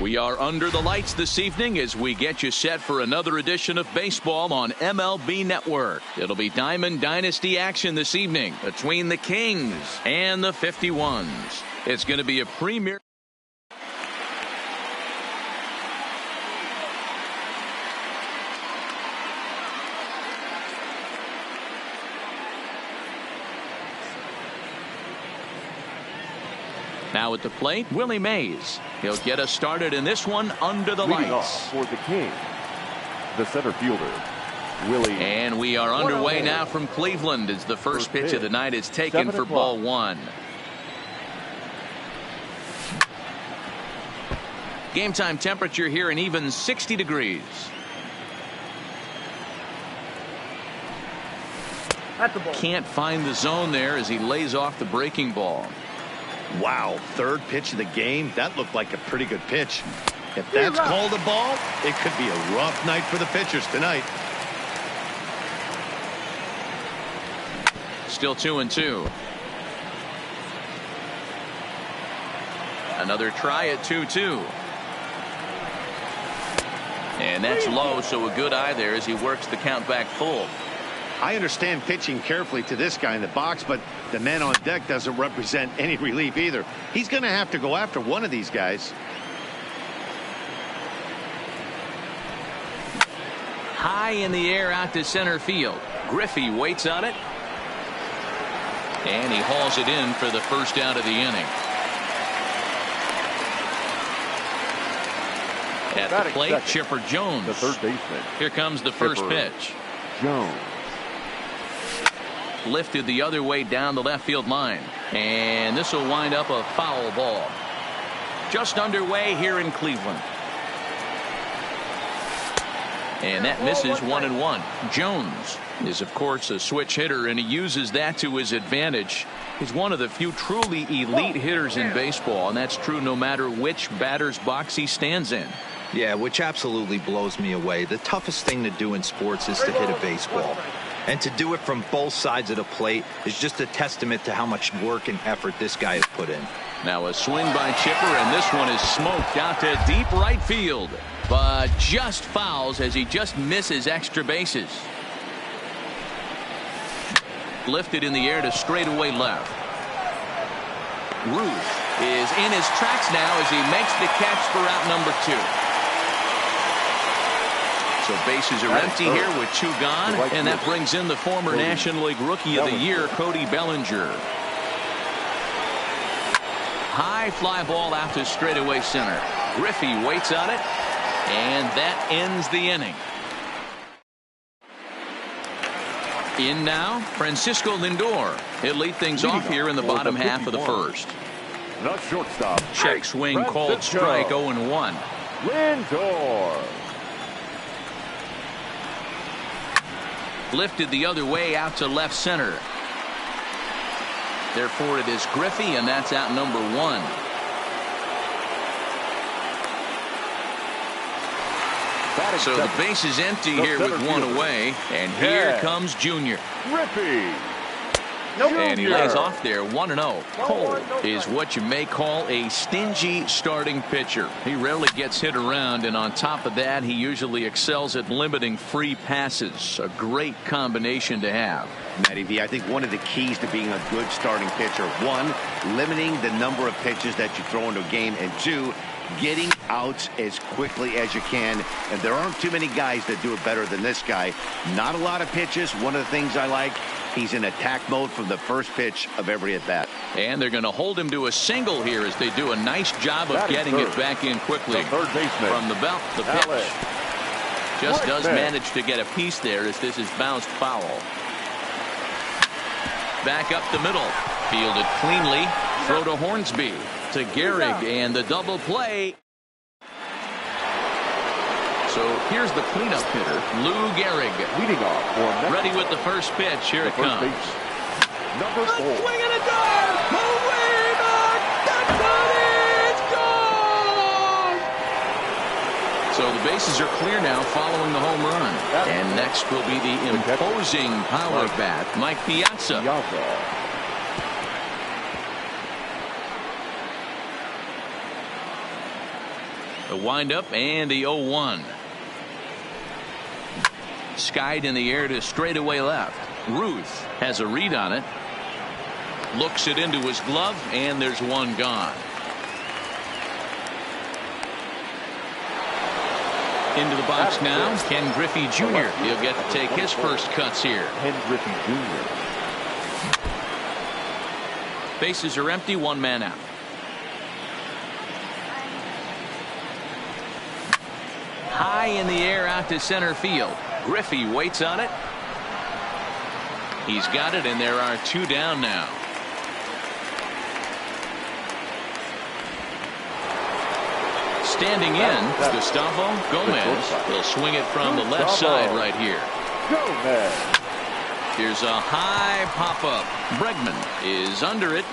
We are under the lights this evening as we get you set for another edition of baseball on MLB Network. It'll be Diamond Dynasty action this evening between the Kings and the 51s. It's going to be a premier. Now at the plate, Willie Mays. He'll get us started in this one under the Leading lights. off for the Kings, the center fielder, Willie. And we are underway now from Cleveland as the first pitch of the night is taken for ball one. Game time temperature here an even 60 degrees. Can't find the zone there as he lays off the breaking ball. Wow, third pitch of the game. That looked like a pretty good pitch. If that's called a ball, it could be a rough night for the pitchers tonight. Still 2-2. Another try at 2-2. And that's low, so a good eye there as he works the count back full. I understand pitching carefully to this guy in the box, but the man on deck doesn't represent any relief either. He's going to have to go after one of these guys. High in the air out to center field. Griffey waits on it. And he hauls it in for the first out of the inning. At the plate, second. Chipper Jones. The third baseman. Here comes the first pitch. Jones. Lifted the other way down the left field line. And this will wind up a foul ball. Just underway here in Cleveland. And that misses 1-1. Jones is, of course, a switch hitter, and he uses that to his advantage. He's one of the few truly elite hitters in baseball, and that's true no matter which batter's box he stands in. Yeah, which absolutely blows me away. The toughest thing to do in sports is to hit a baseball. And to do it from both sides of the plate is just a testament to how much work and effort this guy has put in. Now a swing by Chipper, and this one is smoked out to deep right field. But just fouls as he just misses extra bases. Lifted in the air to straightaway left. Ruth is in his tracks now as he makes the catch for out number 2. So bases are empty here with 2 gone, and that brings in the former National League Rookie of the Year, Cody Bellinger. High fly ball out to straightaway center. Griffey waits on it, and that ends the inning. In now, Francisco Lindor. He'll lead things off here in the bottom half of the first. The shortstop. Check swing called strike, 0-1. Lindor. Lifted the other way out to left center. Therefore it is Griffey, and that's out number 1. So the base is empty here with 1 away, and here comes Junior. Griffey. And he lays off there 1-0. Cole is what you may call a stingy starting pitcher. He rarely gets hit around, and on top of that, he usually excels at limiting free passes. A great combination to have. Matty V, I think one of the keys to being a good starting pitcher, 1, limiting the number of pitches that you throw into a game, and 2, getting outs as quickly as you can. And there aren't too many guys that do it better than this guy. Not a lot of pitches. One of the things I like, he's in attack mode from the first pitch of every at bat. And they're going to hold him to a single here as they do a nice job of getting it back in quickly. Third baseman. From the belt, the pitch. Just does manage to get a piece there as this is bounced foul. Back up the middle. Fielded cleanly. Throw to Hornsby. To Gehrig, and the double play. So here's the cleanup hitter, Lou Gehrig. Leading off for ready with the first pitch. Here it comes. Number 4. Swing and a dive. Away back. That's it. It's gone. So the bases are clear now following the home run. And next will be the imposing power bat, Mike Piazza. The windup and the 0-1. Skied in the air to straightaway left. Ruth has a read on it. Looks it into his glove, and there's one gone. Into the box now, Ken Griffey Jr. He'll get to take his first cuts here. Ken Griffey Jr. Bases are empty, one man out. High in the air out to center field. Griffey waits on it. He's got it, and there are two down now. Standing in, Gustavo Gomez. He'll swing it from the left side right here. Gomez. Here's a high pop-up. Bregman is under it.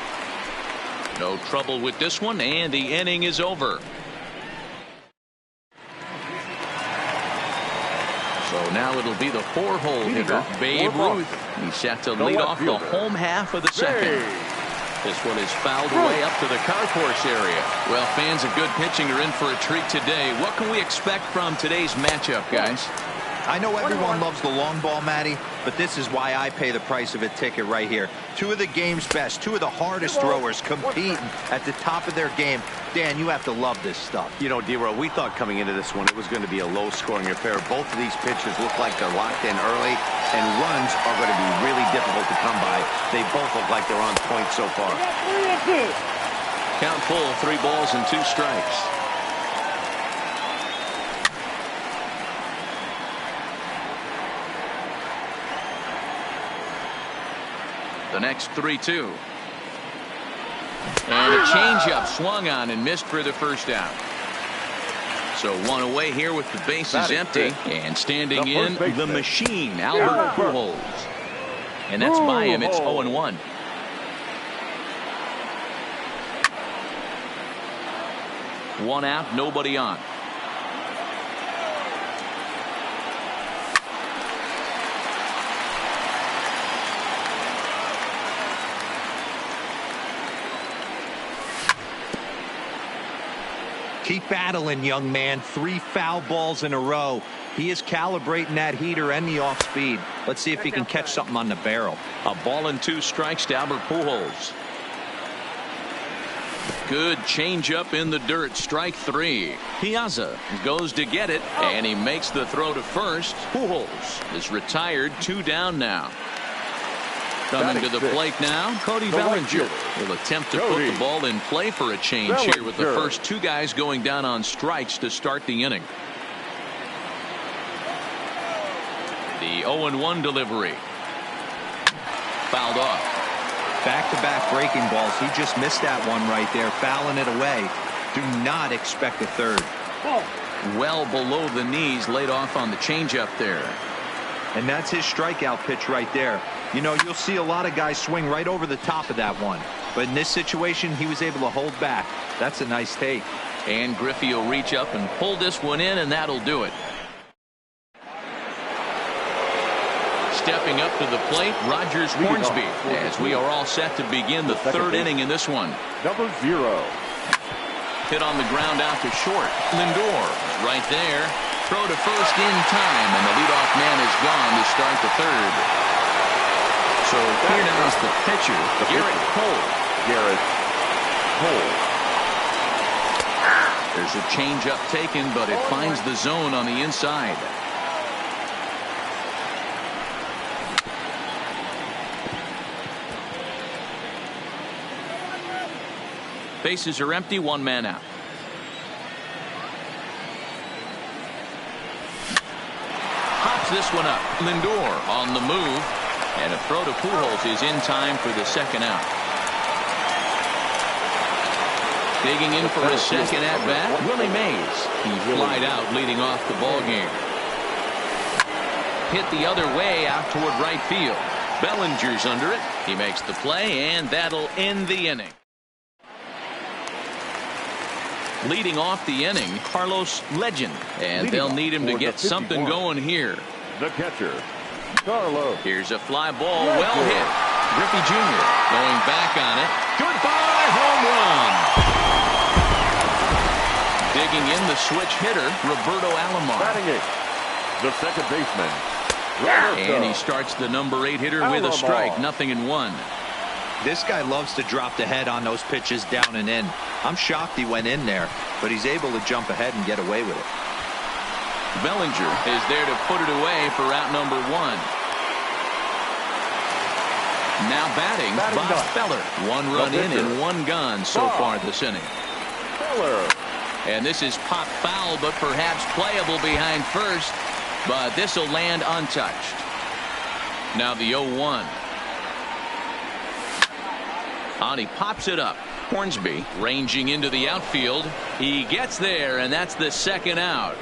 No trouble with this one, and the inning is over. So now it'll be the four-hole hitter, Babe Ruth. He's set to lead off the home half of the second. This one is fouled away up to the concourse area. Well, fans of good pitching are in for a treat today. What can we expect from today's matchup, guys? I know everyone loves the long ball, Matty, but this is why I pay the price of a ticket right here. Two of the game's best, two of the hardest throwers competing at the top of their game. Dan, you have to love this stuff. You know, D-Row, we thought coming into this one it was going to be a low-scoring affair. Both of these pitchers look like they're locked in early, and runs are going to be really difficult to come by. They both look like they're on point so far. Count full, 3 balls and 2 strikes. The next 3-2. And a changeup swung on and missed for the first out. So one away here with the bases empty. And standing in, the machine, Albert Pujols. And that's by him. It's 0-1. One out, nobody on. Keep battling, young man. 3 foul balls in a row. He is calibrating that heater and the off speed. Let's see if he can catch something on the barrel. A ball and 2 strikes to Albert Pujols. Good changeup in the dirt. Strike 3. Piazza goes to get it, and he makes the throw to first. Pujols is retired. 2 down now. Coming to the plate now, Cody Bellinger will attempt to put the ball in play for a change here with the first 2 guys going down on strikes to start the inning. The 0-1 delivery. Fouled off. Back-to-back breaking balls. He just missed that one right there, fouling it away. Do not expect a third. Well below the knees, laid off on the changeup there. And that's his strikeout pitch right there. You know, you'll see a lot of guys swing right over the top of that one. But in this situation, he was able to hold back. That's a nice take. And Griffey will reach up and pull this one in, and that'll do it. Stepping up to the plate, Rogers Hornsby, as we are all set to begin the 3rd inning in this one. Number 0. Hit on the ground out to short. Lindor right there. Throw to first in time, and the leadoff man is gone to start the 3rd. So here now is the pitcher, Garrett Cole. There's a changeup taken, but it finds the zone on the inside. Bases are empty, 1 man out. Pops this one up. Lindor on the move. And a throw to Pujols is in time for the 2nd out. Digging in for his 2nd at bat, Willie Mays. He flied out leading off the ball game. Hit the other way out toward right field. Bellinger's under it. He makes the play, and that'll end the inning. Leading off the inning, Carlos Legend, and they'll need him to get something going here. The catcher, Carlos. Here's a fly ball, well hit. Griffey Jr. going back on it. Goodbye, home run. Digging in, the switch hitter, Roberto Alomar. Batting eighth, the second baseman. And he starts the number 8 hitter with a strike. 0-1. This guy loves to drop the head on those pitches down and in. I'm shocked he went in there, but he's able to jump ahead and get away with it. Bellinger is there to put it away for out number 1. Now batting Bob Feller. 1 run in and 1 gone so far this inning. Feller. And this is popped foul, but perhaps playable behind first. But this will land untouched. Now the 0-1. On he pops it up. Hornsby ranging into the outfield. He gets there, and that's the second out.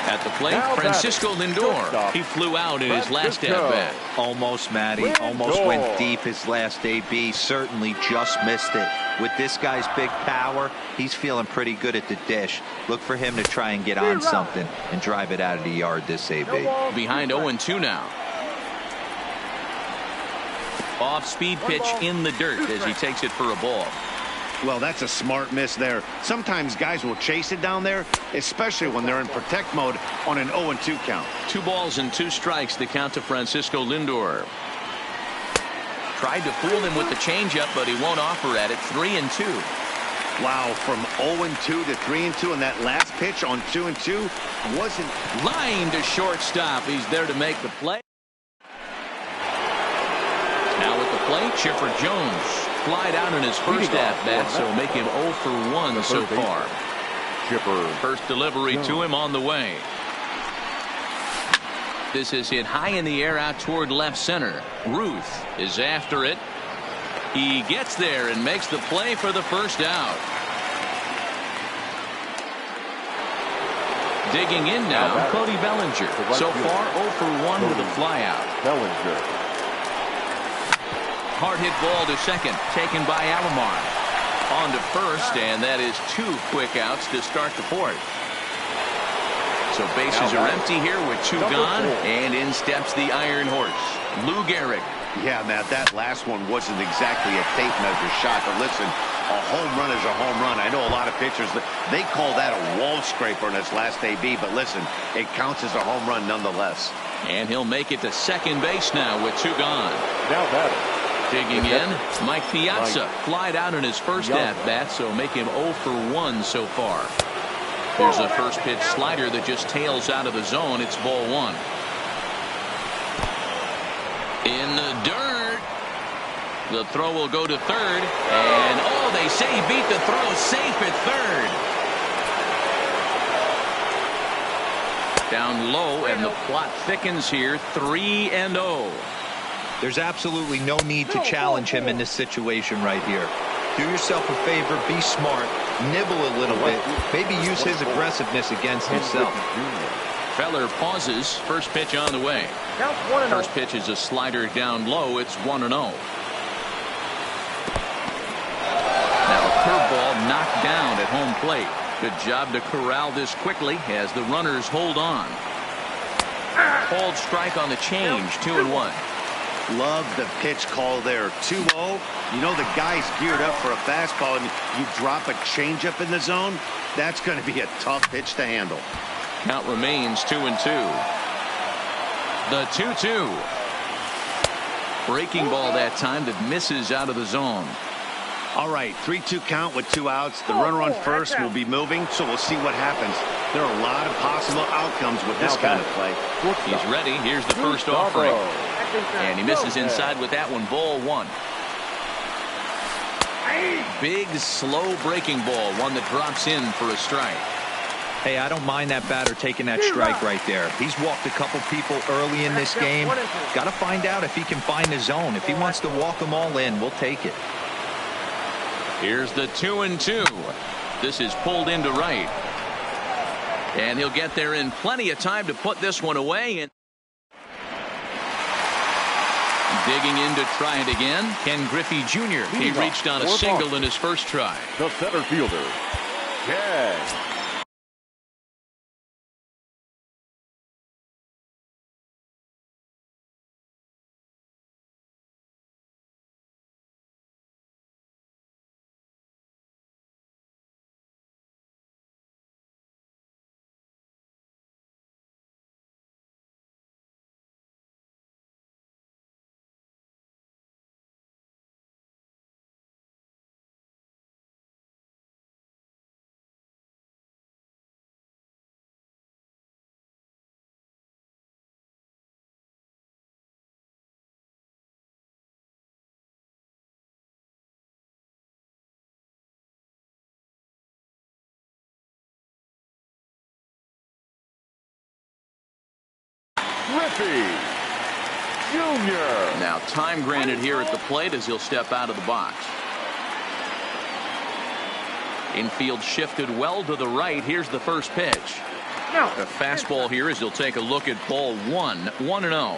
At the plate, Francisco Lindor. He flew out in his last at-bat. Almost, Matty. Almost went deep his last AB. Certainly just missed it. With this guy's big power, he's feeling pretty good at the dish. Look for him to try and get on something and drive it out of the yard this AB. Behind 0-2 now. Off-speed pitch in the dirt as he takes it for a ball. Well, that's a smart miss there. Sometimes guys will chase it down there, especially when they're in protect mode on an 0-2 count. 2 balls and 2 strikes, the count to Francisco Lindor. Tried to fool him with the changeup, but he won't offer at it. 3-2. Wow, from 0-2 to 3-2, and that last pitch on 2-2 wasn't line to shortstop. He's there to make the play. Now at the plate, Chipper Jones. Flied out in his first at-bat, so make him 0 for 1 so far. Chipper. First delivery to him on the way. This is hit high in the air out toward left center. Ruth is after it. He gets there and makes the play for the first out. Digging in now, Cody Bellinger. So far 0 for 1 with a flyout. Bellinger. Hard hit ball to second, taken by Alomar. On to first, and that is 2 quick outs to start the 4th. So bases are empty here with 2 gone, and in steps the Iron Horse, Lou Gehrig. Yeah, Matt, that last one wasn't exactly a tape measure shot, but listen, a home run is a home run. I know a lot of pitchers, they call that a wall scraper in its last AB, but listen, it counts as a home run nonetheless. And he'll make it to second base now with 2 gone. Now batting. Digging in, Mike Piazza flied out in his first at-bat, so make him 0 for 1 so far. There's a first pitch slider that just tails out of the zone. It's ball 1. In the dirt. The throw will go to third. And, oh, they say he beat the throw safe at third. Down low, and the plot thickens here. 3-0. There's absolutely no need to challenge him in this situation right here. Do yourself a favor, be smart, nibble a little bit, maybe use his aggressiveness against himself. Feller pauses. First pitch on the way. First pitch is a slider down low. It's 1-0. Now a curveball knocked down at home plate. Good job to corral this quickly as the runners hold on. Called strike on the change. 2-1. Love the pitch call there. 2-0. You know the guy's geared up for a fastball, and you drop a changeup in the zone. That's going to be a tough pitch to handle. Count remains 2-2. The 2-2. Breaking ball that time that misses out of the zone. All right, 3-2 count with 2 outs. The runner on first will be moving, so we'll see what happens. There are a lot of possible outcomes with this kind of play. He's ready. Here's the first offering. And he misses inside with that one. Ball 1. Big, slow breaking ball. One that drops in for a strike. Hey, I don't mind that batter taking that strike right there. He's walked a couple people early in this game. Got to find out if he can find the zone. If he wants to walk them all in, we'll take it. Here's the 2-2. This is pulled into right. And he'll get there in plenty of time to put this one away. And digging in to try it again, Ken Griffey Jr. He reached on a single in his first try. The center fielder, Ken. Griffey Jr. Now time granted here at the plate as he'll step out of the box. Infield shifted well to the right. Here's the first pitch. The fastball here as he'll take a look at ball 1-0.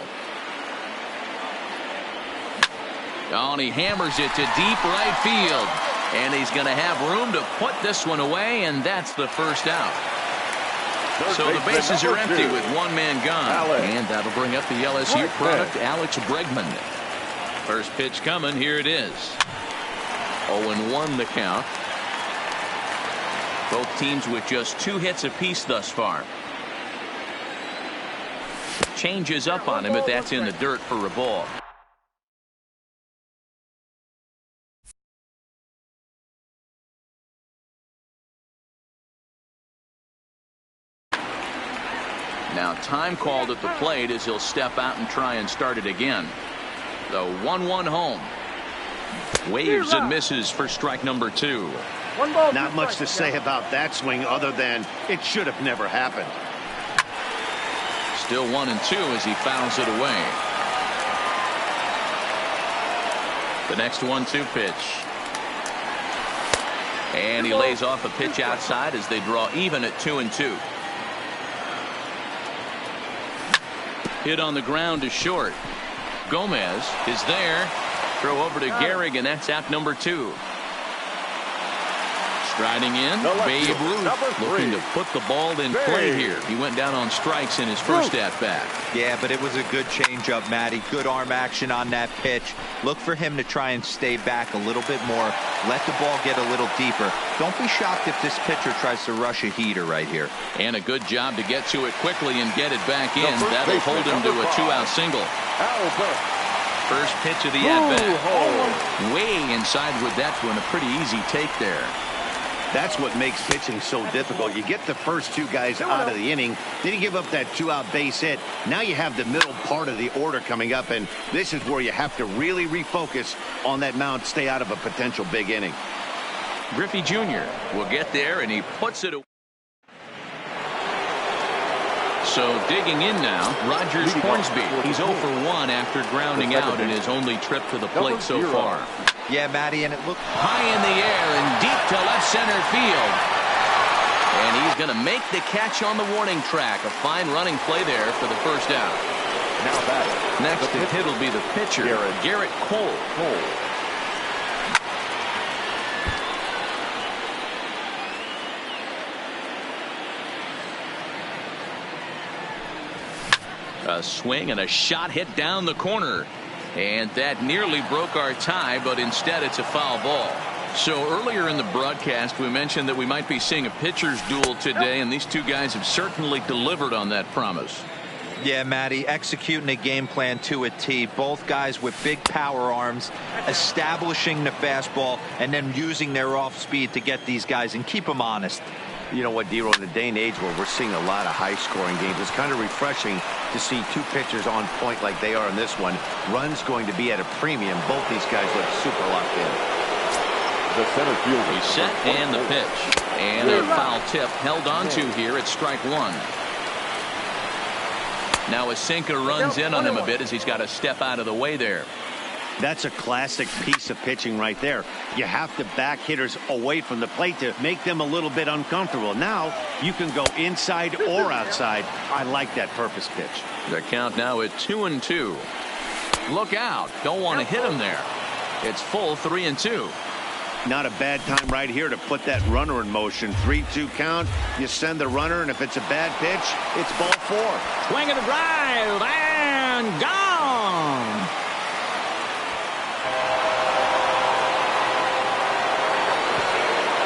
Oh, and he hammers it to deep right field. And he's going to have room to put this one away, and that's the first out. So the bases are empty with one man gone. And that'll bring up the LSU product, Alex Bregman. First pitch coming. Here it is. 0-1 the count. Both teams with just 2 hits apiece thus far. Changes up on him, but that's in the dirt for a ball. Now time called at the plate as he'll step out and try and start it again. The 1-1 home. Waves and misses for strike number 2. Not much to say about that swing other than it should have never happened. Still 1-2 as he fouls it away. The next 1-2 pitch. And he lays off a pitch outside as they draw even at 2-2. Hit on the ground to short. Gomez is there. Throw over to Gehrig, and that's out number 2. Striding in, Babe Ruth looking to put the ball in play here. He went down on strikes in his first at-bat. Yeah, but it was a good changeup, Matty. Good arm action on that pitch. Look for him to try and stay back a little bit more. Let the ball get a little deeper. Don't be shocked if this pitcher tries to rush a heater right here. And a good job to get to it quickly and get it back in. That'll hold him to a 2-out single. First pitch of the at-bat. Way inside with that one. A pretty easy take there. That's what makes pitching so difficult. You get the first 2 guys out of the inning, then you give up that 2-out base hit. Now you have the middle part of the order coming up, and this is where you have to really refocus on that mound, stay out of a potential big inning. Griffey Jr. will get there, and he puts it away. So digging in now, Rogers Hornsby. He's 0 for 1 after grounding out in his only trip to the plate so far. Yeah, Matty, and it looked high in the air and deep to left center field. And he's going to make the catch on the warning track. A fine running play there for the first out. Now batting. Next to hit will be the pitcher, Garrett Cole. A swing and a shot hit down the corner. And that nearly broke our tie, but instead it's a foul ball. So earlier in the broadcast, we mentioned that we might be seeing a pitcher's duel today, and these 2 guys have certainly delivered on that promise. Yeah, Matty, executing a game plan to a T. Both guys with big power arms, establishing the fastball, and then using their off speed to get these guys and keep them honest. You know what, D-Roll, in the day and age where we're seeing a lot of high-scoring games, it's kind of refreshing to see 2 pitchers on point like they are in this one. Runs going to be at a premium. Both these guys look super locked in. The center fielder. He's set and the pitch. And a foul tip held on to here at strike 1. Now a sinker runs in on him a bit as he's got to step out of the way there. That's a classic piece of pitching right there. You have to back hitters away from the plate to make them a little bit uncomfortable. Now you can go inside or outside. I like that purpose pitch. The count now at 2-2. Look out. Don't want to hit him there. It's full 3-2. Not a bad time right here to put that runner in motion. 3-2 count. You send the runner, and if it's a bad pitch, it's ball 4. Swing and a drive and gone.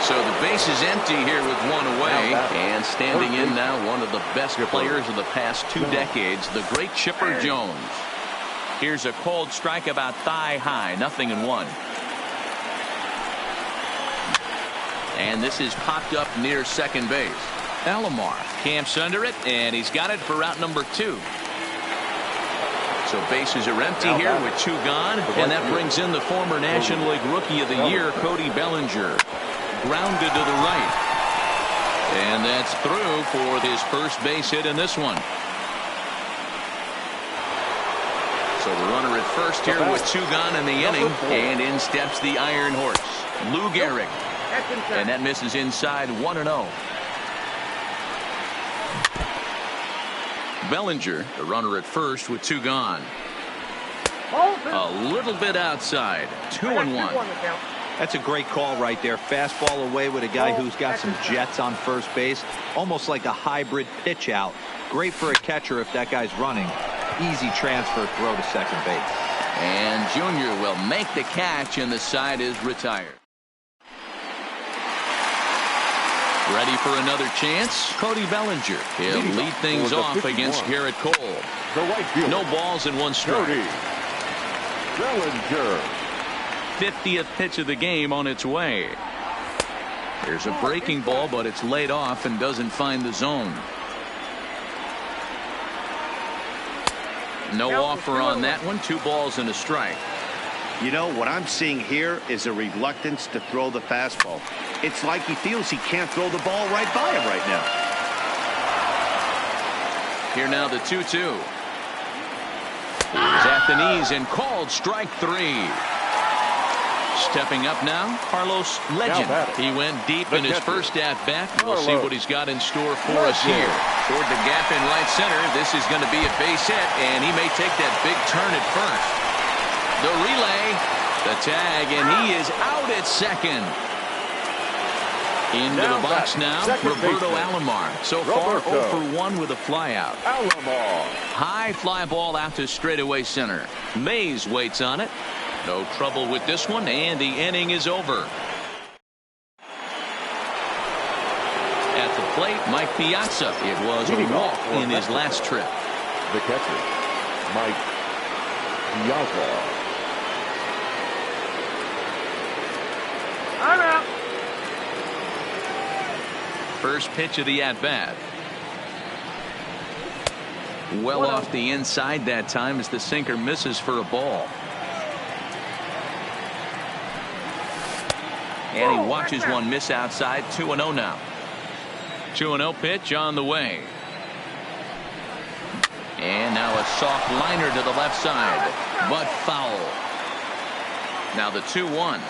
So the base is empty here with 1 away, and standing in now one of the best players of the past 2 decades, the great Chipper Jones. Here's a cold strike about thigh high, 0-1. And this is popped up near second base. Alomar camps under it, and he's got it for out number 2. So bases are empty here with 2 gone, and that brings in the former National League Rookie of the Year, Cody Bellinger. Grounded to the right. And that's through for his first base hit in this one. So the runner at first here with 2 gone in the inning, and in steps the Iron Horse, Lou Gehrig. And that misses inside, 1-0. Bellinger, the runner at first with 2 gone. A little bit outside, 2-1. That's a great call right there. Fastball away with a guy who's got some jets on first base. Almost like a hybrid pitch out. Great for a catcher if that guy's running. Easy transfer throw to second base. And Junior will make the catch, and the side is retired. Ready for another chance? Cody Bellinger. He'll lead things off against Garrett Cole. The right fielder. No balls and 1 strike. Cody Bellinger. 50th pitch of the game on its way. There's a breaking ball, but it's laid off and doesn't find the zone. No offer on that one. 2 balls and a strike. You know, what I'm seeing here is a reluctance to throw the fastball. It's like he feels he can't throw the ball right by him right now. Here now the 2-2. He's at the knees and called strike 3. Stepping up now, Carlos Legend. He went deep in his first at-bat. We'll see what he's got in store for us here. Toward the gap in right center. This is going to be a base hit, and he may take that big turn at first. The relay, the tag, and he is out at second. Into the box now, Roberto Alomar. So far, 0 for 1 with a flyout. High fly ball out to straightaway center. Mays waits on it. No trouble with this one, and the inning is over. At the plate, Mike Piazza. It was a walk in his last trip. The catcher, Mike Piazza. I'm out. First pitch of the at-bat. Well off the inside that time as the sinker misses for a ball. And he watches one miss outside. 2-0 now. 2-0 pitch on the way. And now a soft liner to the left side, but foul. Now the 2-1.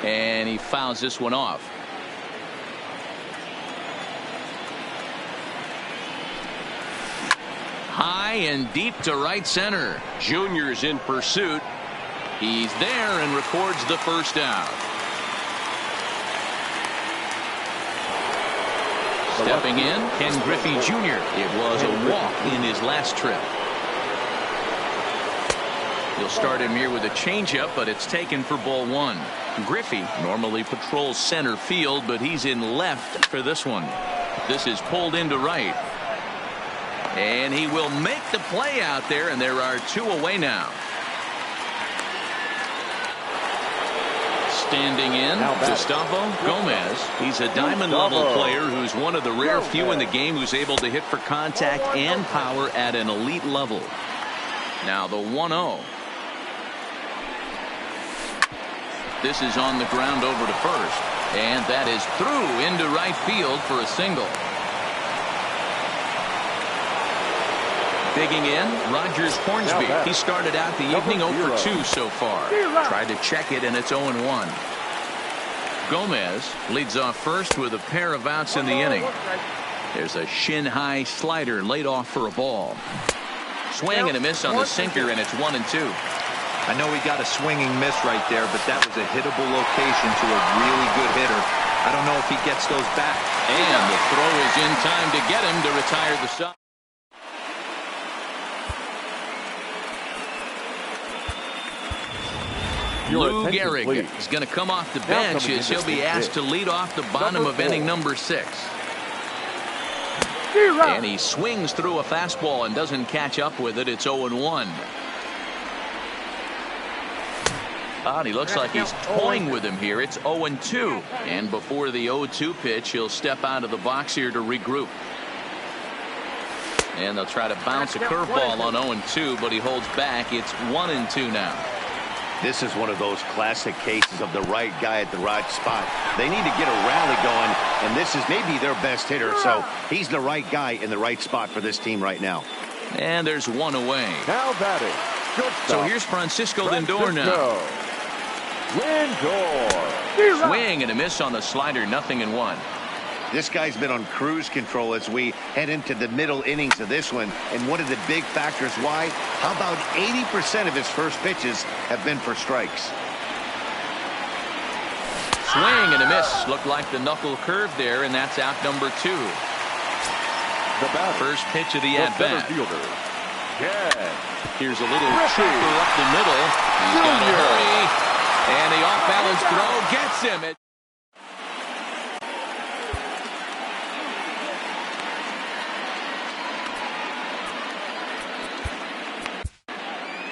And he fouls this one off. High and deep to right center. Junior's in pursuit. He's there and records the first out. Stepping in, Ken Griffey Jr. It was a walk in his last trip. He'll start him here with a changeup, but it's taken for ball 1. Griffey normally patrols center field, but he's in left for this one. This is pulled into right. And he will make the play out there, and there are 2 away now. Standing in, Tavo Gomez. He's a diamond-level player who's one of the rare few in the game who's able to hit for contact and power at an elite level. Now the 1-0. This is on the ground over to first. And that is through into right field for a single. Digging in, Rogers Hornsby. He started out the evening 0 for 2 so far. Tried to check it, and it's 0-1. Gomez leads off first with a pair of outs in the inning. There's a shin-high slider laid off for a ball. Swing and a miss on the sinker, and it's 1-2. I know he got a swinging miss right there, but that was a hittable location to a really good hitter. I don't know if he gets those back. And the throw is in time to get him to retire the side. Lou Gehrig is going to come off the bench as he'll be asked to lead off the bottom of inning number 6. And he swings through a fastball and doesn't catch up with it. It's 0-1. And he looks like he's toying with him here. It's 0-2. And before the 0-2 pitch, he'll step out of the box here to regroup. And they'll try to bounce a curveball on 0-2, but he holds back. It's 1-2 now. This is one of those classic cases of the right guy at the right spot. They need to get a rally going, and this is maybe their best hitter, so he's the right guy in the right spot for this team right now. And there's one away. Now batting. So here's Francisco Lindor now. Lindor. Swing and a miss on the slider, 0-1. This guy's been on cruise control as we head into the middle innings of this one. And one of the big factors why, how about 80% of his first pitches have been for strikes? Swing and a miss. Looked like the knuckle curve there, and that's out number 2. The batter. First pitch of the center at-bat. fielder. Yeah. Here's a little chopper up the middle. He's got to hurry. And the off-balance throw gets him.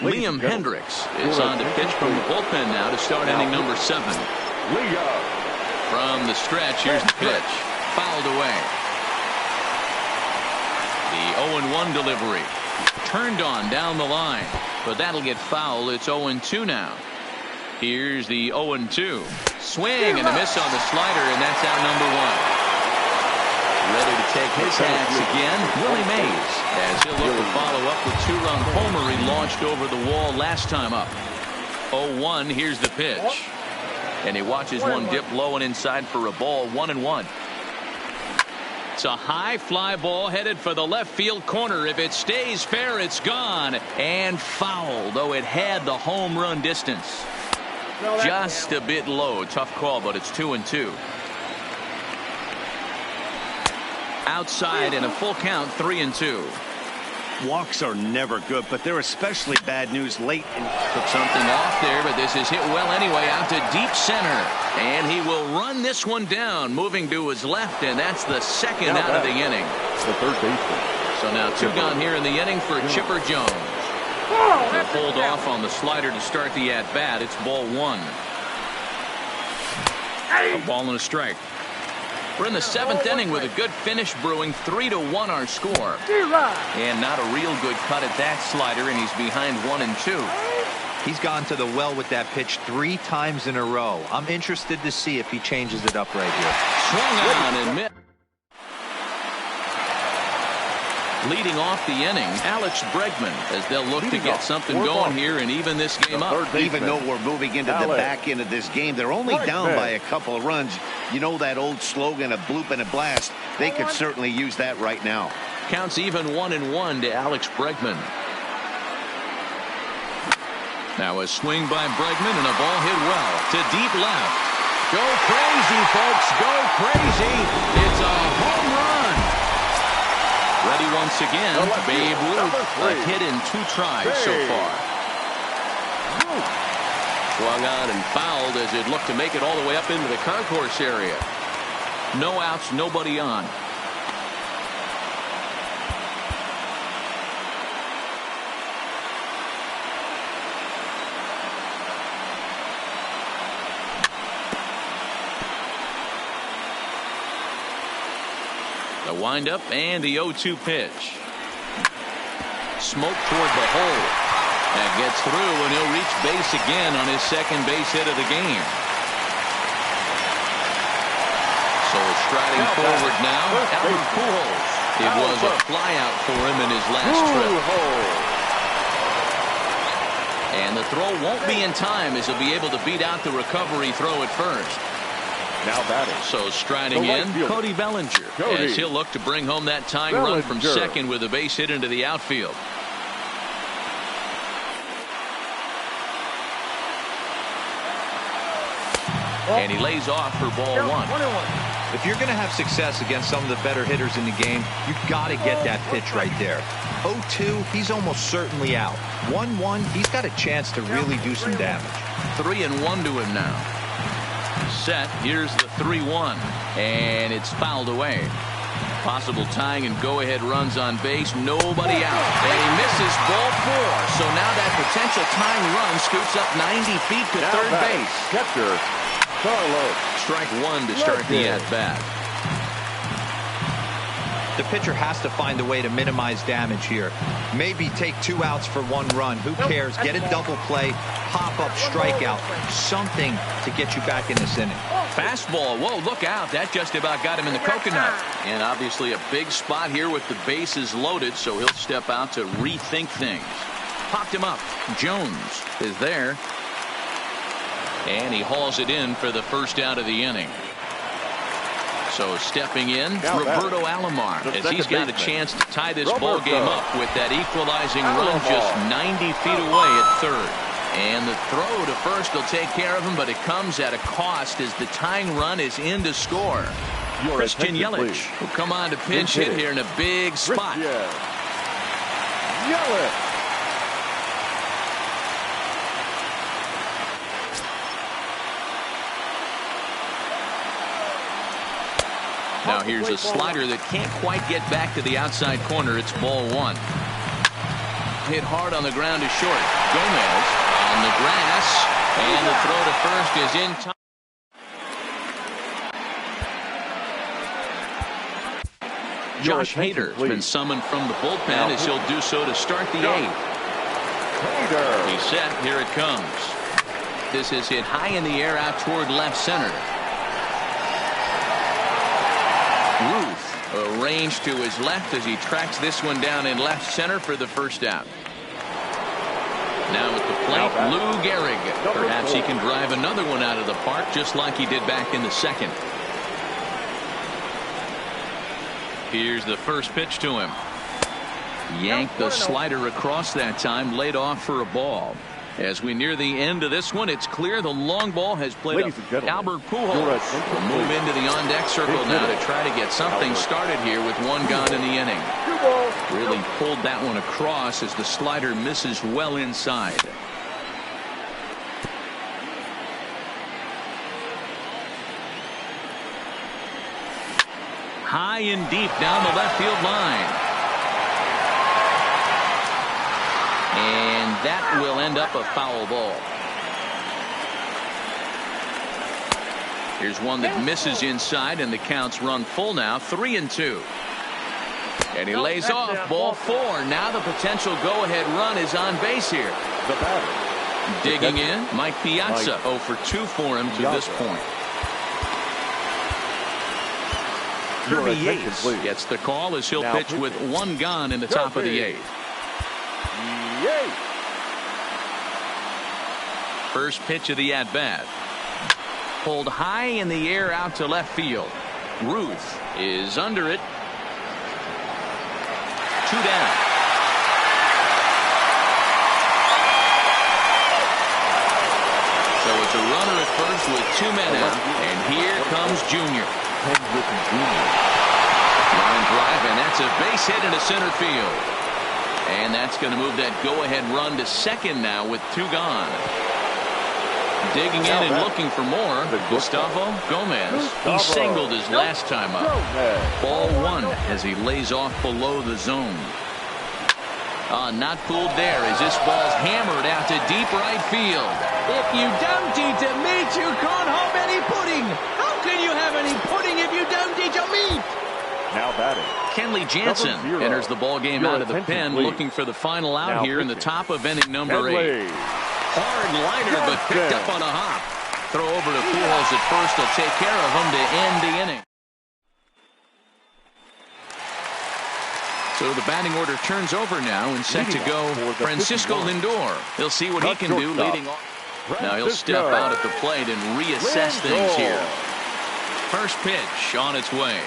Liam Hendricks is on to pitch from the bullpen now to start inning number 7. From the stretch, here's the pitch. Fouled away. The 0-1 delivery. Turned on down the line. But that'll get foul. It's 0-2 now. Here's the 0-2. Swing and a miss on the slider, and that's out number 1. Ready to take his hats again, Willie Mays, as he'll look to follow up with 2-run homer he launched over the wall last time up. 0-1, here's the pitch. And he watches one dip low and inside for a ball, 1-1. It's a high fly ball headed for the left field corner. If it stays fair, it's gone. And foul, though it had the home run distance. Just a bit low. Tough call, but it's 2-2. Outside in a full count, 3-2. Walks are never good, but they're especially bad news late. Took something off there, but this is hit well anyway out to deep center. And he will run this one down, moving to his left, and that's the second out of the inning. The third baseman. So now 2 gone here in the inning for Chipper Jones. He'll hold off on the slider to start the at-bat. It's ball 1. A ball and a strike. We're in the 7th inning with a good finish brewing. 3-1 our score. And not a real good cut at that slider, and he's behind 1-2. He's gone to the well with that pitch 3 times in a row. I'm interested to see if he changes it up right here. Swung on and missed. Leading off the inning, Alex Bregman, as they'll look to get something going here and even this game up. Even though we're moving into the back end of this game, they're only down by a couple of runs. You know that old slogan, a bloop and a blast. They could certainly use that right now. Counts even 1-1 to Alex Bregman. Now a swing by Bregman and a ball hit well to deep left. Go crazy, folks. Go crazy. It's a home run. Ready once again, Babe Ruth, a hit in 2 tries so far. Swung on and fouled as it looked to make it all the way up into the concourse area. No outs, nobody on. The windup and the 0-2 pitch. Smoke toward the hole. That gets through, and he'll reach base again on his second base hit of the game. So striding forward now, Albert Pujols. It was a flyout for him in his last trip. And the throw won't be in time as he'll be able to beat out the recovery throw at first. Now batting. So striding in, Cody Bellinger, as he'll look to bring home that tying run from second with a base hit into the outfield. And he lays off for ball 1. If you're going to have success against some of the better hitters in the game, you've got to get that pitch right there. 0-2, he's almost certainly out. 1-1, he's got a chance to really do some damage. 3-1 to him now. Set. Here's the 3-1, and it's fouled away. Possible tying and go-ahead runs on base. Nobody out. And he misses ball 4. So now that potential tying run scoots up 90 feet to third base. Catcher Carlos. Strike 1 to start the at-bat. The pitcher has to find a way to minimize damage here. Maybe take 2 outs for 1 run. Who cares? Get a double play, pop-up strikeout, something to get you back in this inning. Fastball. Whoa, look out. That just about got him in the coconut. And obviously a big spot here with the bases loaded, so he'll step out to rethink things. Popped him up. Jones is there. And he hauls it in for the first out of the inning. So stepping in, Roberto Alomar, as he's got a chance to tie this ball game up with that equalizing run just 90 feet away at third. And the throw to first will take care of him, but it comes at a cost as the tying run is in to score. Christian Yelich will come on to pinch hit here in a big spot. Yelich. Now here's a slider that can't quite get back to the outside corner. It's ball 1. Hit hard on the ground is short. Gomez on the grass, and the throw to first is in time. Josh Hader has been summoned from the bullpen as he'll do so to start the 8th. He's set. Here it comes. This is hit high in the air out toward left center. Ruth arranged to his left as he tracks this one down in left center for the first out. Now at the plate, Lou Gehrig. Perhaps he can drive another one out of the park just like he did back in the second. Here's the first pitch to him. Yanked the slider across that time, laid off for a ball. As we near the end of this one, it's clear the long ball has played up. Albert Pujols will move into the on-deck circle now to try to get something started here with 1 gone in the inning. Really pulled that one across as the slider misses well inside. High and deep down the left field line. And that will end up a foul ball. Here's one that misses inside, and the count's run full now, 3-2. And he lays off, ball 4. Now the potential go-ahead run is on base here. The batter. Digging in, Mike Piazza, 0 for 2 for him to this point. Kirby Yates gets the call as he'll pitch with 1 gone in the top of the 8th. First pitch of the at-bat. Pulled high in the air out to left field. Ruth is under it. 2 down. So it's a runner at first with 2 men out. And here comes Junior. Line drive, and that's a base hit into center field. And that's going to move that go-ahead run to second now with 2 gone. Digging in and looking for more. Gustavo Gomez. He singled his last time up. Ball 1 as he lays off below the zone. Not fooled there as this ball's hammered out to deep right field. If you don't eat a meat, you can't have any pudding. How can you have any pudding if you don't eat your meat? Now batting. Kenley Jansen enters the ball game out of the pen, looking for the final out here in the top of inning number 8. Hard liner, but picked up on a hop. Throw over to Pujols at first. Will take care of him to end the inning. So the batting order turns over now, and set to go Francisco Lindor. He'll see what he can do leading off. Now he'll step out at the plate and reassess things here. First pitch on its way.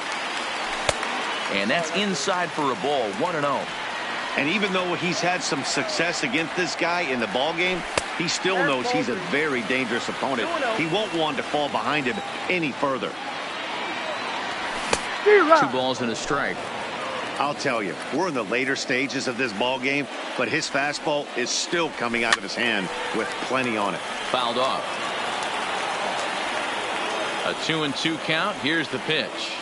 And that's inside for a ball, 1-0. And even though he's had some success against this guy in the ball game, he still knows he's a very dangerous opponent. He won't want to fall behind him any further. 2 balls and a strike. I'll tell you, we're in the later stages of this ball game, but his fastball is still coming out of his hand with plenty on it. Fouled off. A 2-2 count. Here's the pitch.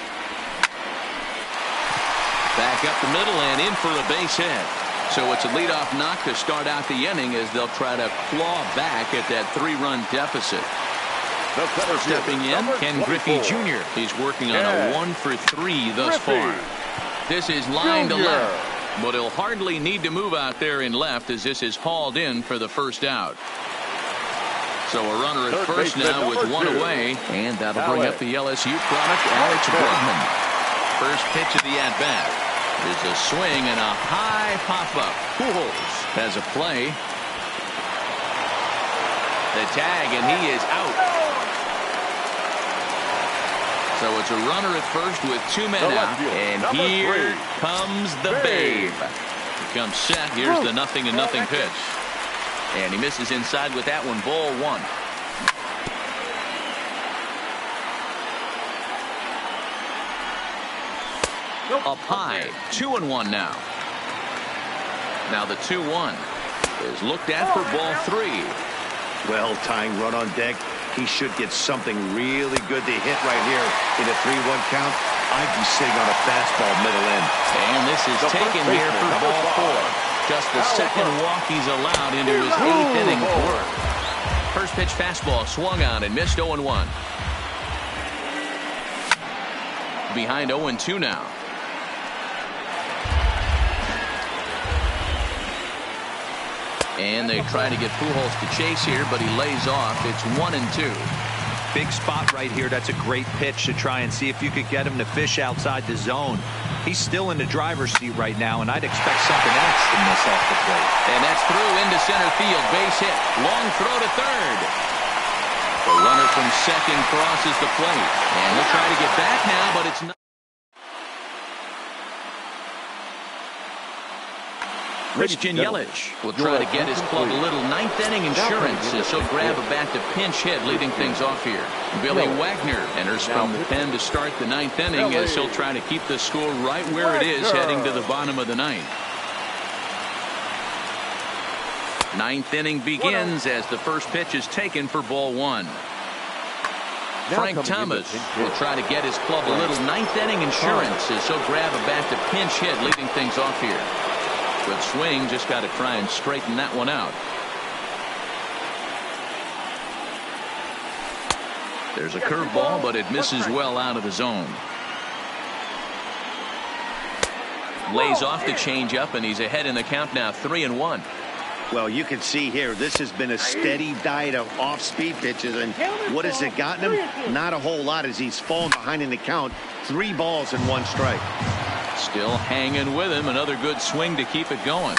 Back up the middle and in for a base hit. So it's a leadoff knock to start out the inning as they'll try to claw back at that 3-run deficit. Stepping in, Ken Griffey Jr. He's working on a 1 for 3 thus far. This is line to left, but he'll hardly need to move out there in left as this is hauled in for the first out. So a runner at first now with one away, and that'll bring up the LSU product, Alex Bregman. First pitch of the at-bat is a swing and a high pop-up. Pujols has a play. The tag, and he is out. So it's a runner at first with 2 men out, and here comes the Babe. He comes set. Here's the 0-0 pitch. And he misses inside with that one. Ball 1. Up high. 2-1 now. Now the 2-1 is looked at for ball 3. Well, tying run on deck. He should get something really good to hit right here in a 3-1 count. I'd be sitting on a fastball middle end. And this is taken here for ball 4. Just the second walk he's allowed into his 8th inning of work. First pitch fastball swung on and missed. 0-1. Behind 0-2 now. And they try to get Pujols to chase here, but he lays off. It's 1-2. Big spot right here. That's a great pitch to try and see if you could get him to fish outside the zone. He's still in the driver's seat right now, and I'd expect something else to miss off the plate. And that's through into center field. Base hit. Long throw to third. The runner from second crosses the plate. And they'll try to get back now, but it's not. Christian Yelich will try to get his club a little 9th inning insurance as he'll grab a bat to pinch hit, leading things off here. Billy Wagner enters from the pen to start the 9th inning as he'll try to keep the score right where it is heading to the bottom of the 9th. 9th inning begins as the first pitch is taken for ball 1. Frank Thomas will try to get his club a little 9th inning insurance as he'll grab a bat to pinch hit, leading things off here. Good swing, just got to try and straighten that one out. There's a curveball, but it misses well out of the zone. Lays off the changeup, and he's ahead in the count now, 3-1. Well, you can see here, this has been a steady diet of off-speed pitches, and what has it gotten him? Not a whole lot as he's fallen behind in the count. 3 balls and 1 strike. Still hanging with him. Another good swing to keep it going.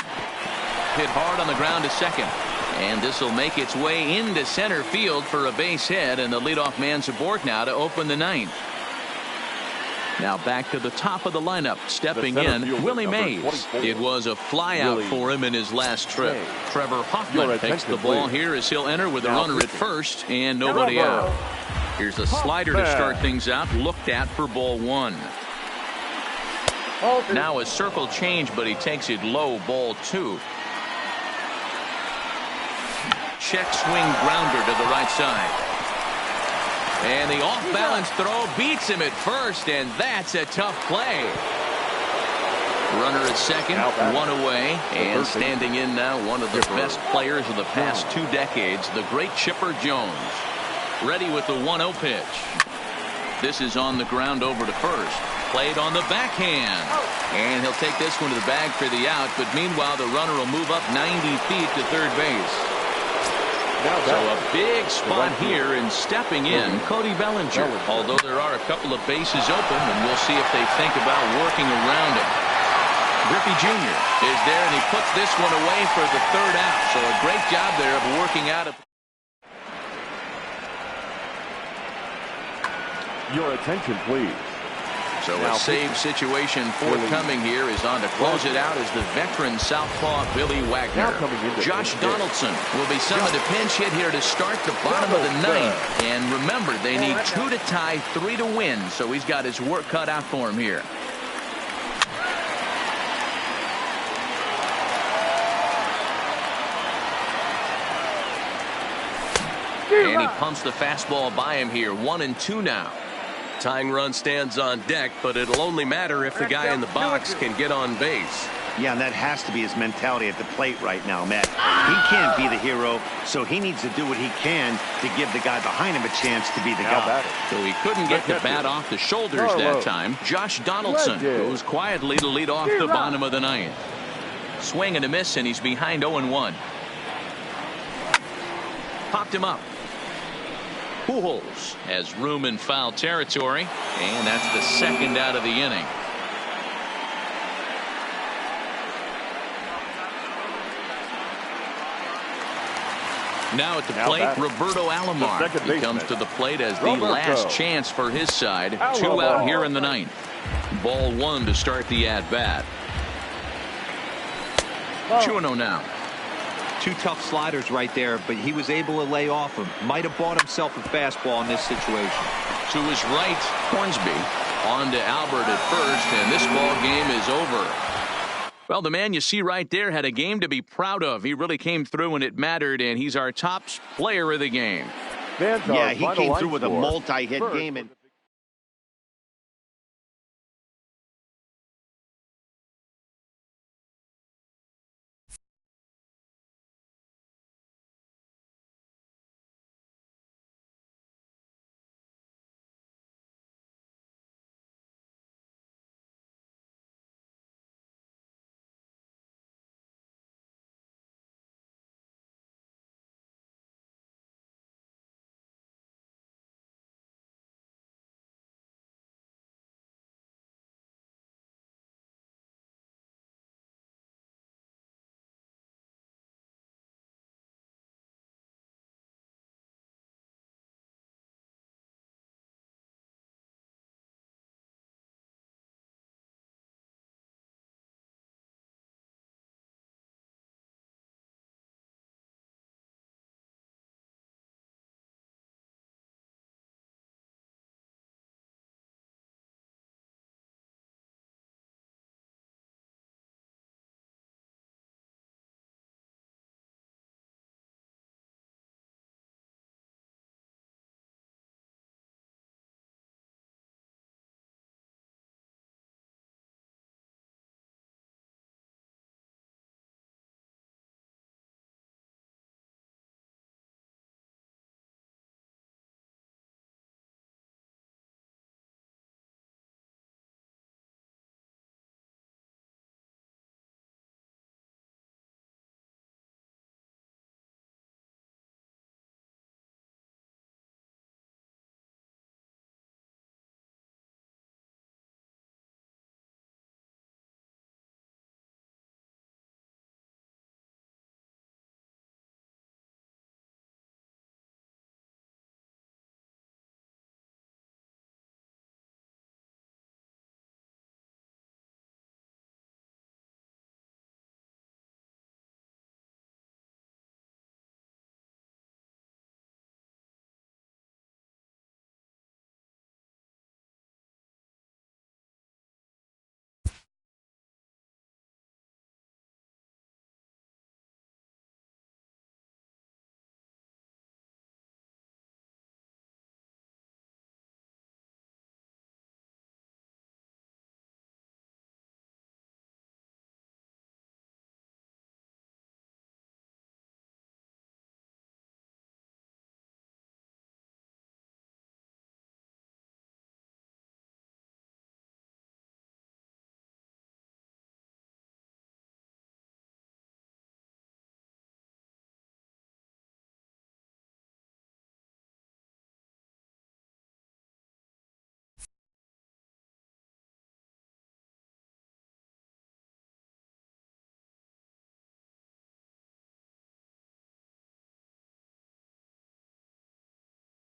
Hit hard on the ground to second. And this will make its way into center field for a base hit, and the leadoff man's aboard now to open the 9th. Now back to the top of the lineup. Stepping in, Willie Mays. It was a flyout for him in his last trip. Trevor Hoffman takes the ball here as he'll enter with a runner at first and nobody out. Here's a slider to start things out, looked at for ball 1. Now a circle change, but he takes it low, ball 2. Check swing grounder to the right side. And the off-balance throw beats him at first, and that's a tough play. Runner at second, 1 away, and standing in now one of the best players of the past 2 decades, the great Chipper Jones. Ready with the 1-0 pitch. This is on the ground over to first. Played on the backhand. And he'll take this one to the bag for the out, but meanwhile the runner will move up 90 feet to third base. So a big spot here, and stepping in, Cody Bellinger. Although there are a couple of bases open, and we'll see if they think about working around him. Griffey Jr. is there, and he puts this one away for the 3rd out. So a great job there of working out. Your attention, please. So a save situation forthcoming here is on to close it out as the veteran southpaw Billy Wagner. Josh Donaldson will be summoned to pinch hit here to start the bottom of the 9th. And remember, they need 2 to tie, 3 to win. So he's got his work cut out for him here. And he pumps the fastball by him here. 1-2 now. Tying run stands on deck, but it'll only matter if the guy in the box can get on base. Yeah, and that has to be his mentality at the plate right now, Matt. He can't be the hero, so he needs to do what he can to give the guy behind him a chance to be the guy. So he couldn't get the bat off the shoulders that time. Josh Donaldson goes quietly to lead off the bottom of the ninth. Swing and a miss, and he's behind 0-1. Popped him up. Pujols has room in foul territory, and that's the second out of the inning. Now at the plate, Roberto Alomar. He comes to the plate as the last chance for his side. 2 out here in the ninth. Ball 1 to start the at-bat. 2-0 now. 2 tough sliders right there, but he was able to lay off him. Might have bought himself a fastball in this situation. To his right, Hornsby. On to Albert at first, and this ball game is over. Well, the man you see right there had a game to be proud of. He really came through when it mattered, and he's our top player of the game. Yeah, he came through with a multi-hit game.